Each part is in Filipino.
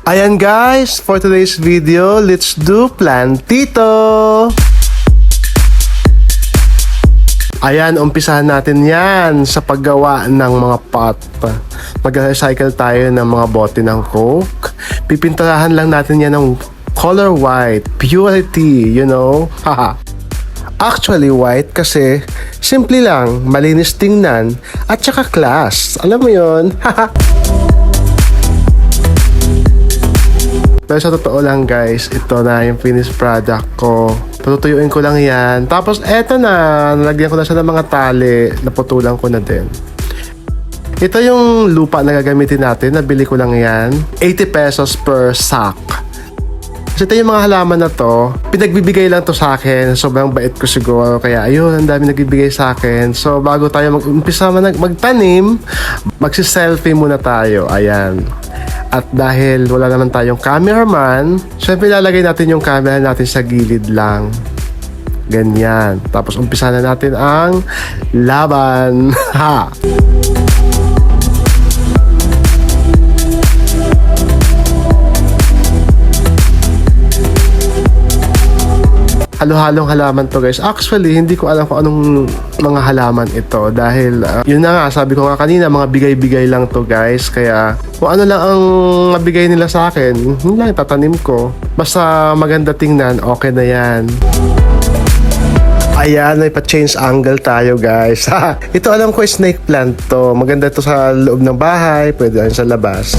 Ayan guys, for today's video, let's do plantito! Ayan, umpisahan natin yan sa paggawa ng mga pot. Mag-recycle tayo ng mga bote ng Coke. Pipinturahan lang natin yan ng color white, purity, you know? Haha. Actually white kasi simple lang, malinis tingnan at saka class. Alam mo yon? Pero sa totoo lang guys, ito na yung finished product ko. Patutuyuin ko lang yan. Tapos eto na, nalagyan ko na siya ng mga tali. Naputulan ko na din. Ito yung lupa na gagamitin natin. Nabili ko lang yan. 80 pesos per sack. Kasi ito yung mga halaman na to. Pinagbibigay lang to sa akin. Sobrang bait ko siguro. Kaya ayun, ang dami nagbibigay sa akin. So bago tayo mag-umpisa magtanim, magsi-selfie muna tayo. Ayan. At dahil wala naman tayong cameraman, syempre lalagay natin yung camera natin sa gilid lang. Ganyan. Tapos umpisa na natin ang laban. Ha! Halo-halong halaman to guys. Actually, hindi ko alam kung anong mga halaman ito dahil yun na nga, sabi ko nga kanina, mga bigay-bigay lang to guys. Kaya kung ano lang ang mabigay nila sa akin, yun lang tatanim ko. Basta maganda tingnan, okay na yan. Ayan, may pa-change angle tayo guys. Ito alam ko snake plant to. Maganda to sa loob ng bahay, pwede rin sa labas.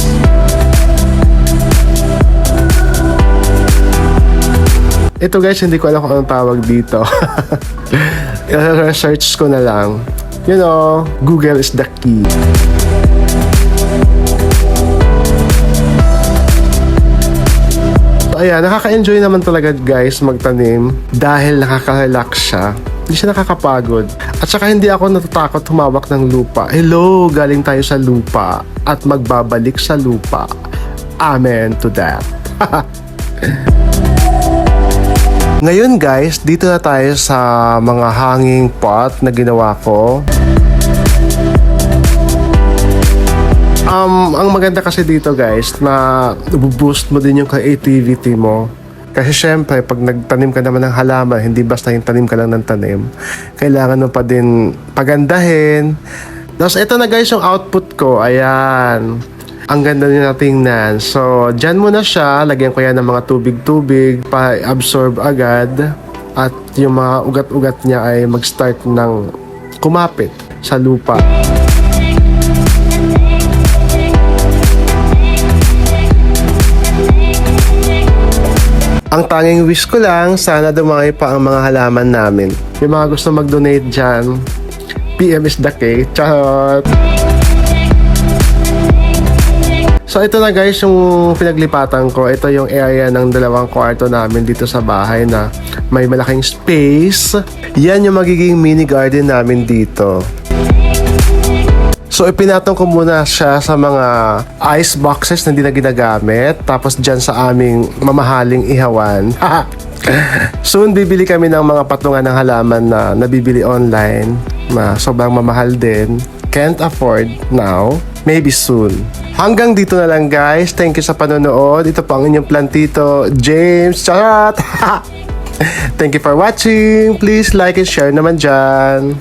Ito guys, hindi ko alam kung anong tawag dito. I-research ko na lang. You know, Google is the key. So ayan, nakaka-enjoy naman talaga guys magtanim dahil nakaka-relax siya. Hindi siya nakakapagod. At saka hindi ako natatakot humawak ng lupa. Hello, galing tayo sa lupa at magbabalik sa lupa. Amen to that. Ngayon guys, dito na tayo sa mga hanging pot na ginawa ko. Ang maganda kasi dito guys, na boost mo din yung creativity mo. Kasi syempre, pag nagtanim ka naman ng halaman, hindi basta yung tanim ka lang ng tanim. Kailangan mo pa din pagandahin. Tapos ito na guys yung output ko. Ayan. Ang ganda nyo na tingnan. So, dyan muna siya. Lagyan ko yan ng mga tubig-tubig pa-absorb agad. At yung mga ugat-ugat niya ay mag-start ng kumapit sa lupa. Ang tanging wish ko lang, sana dumami pa ang mga halaman namin. Yung mga gusto mag-donate dyan, PM is the K. Charot! So ito na guys yung pinaglipatan ko. Ito yung area ng 2 kwarto namin dito sa bahay na may malaking space. Yan yung magiging mini garden namin dito. So ipinatong ko muna siya sa mga ice boxes na hindi na ginagamit. Tapos dyan sa aming mamahaling ihawan. Soon bibili kami ng mga patungan ng halaman na nabibili online na sobrang mamahal din. Can't afford now. Maybe soon. Hanggang dito na lang guys. Thank you sa panonood. Ito po ang inyong plantito, James. Charot! Thank you for watching. Please like and share naman dyan.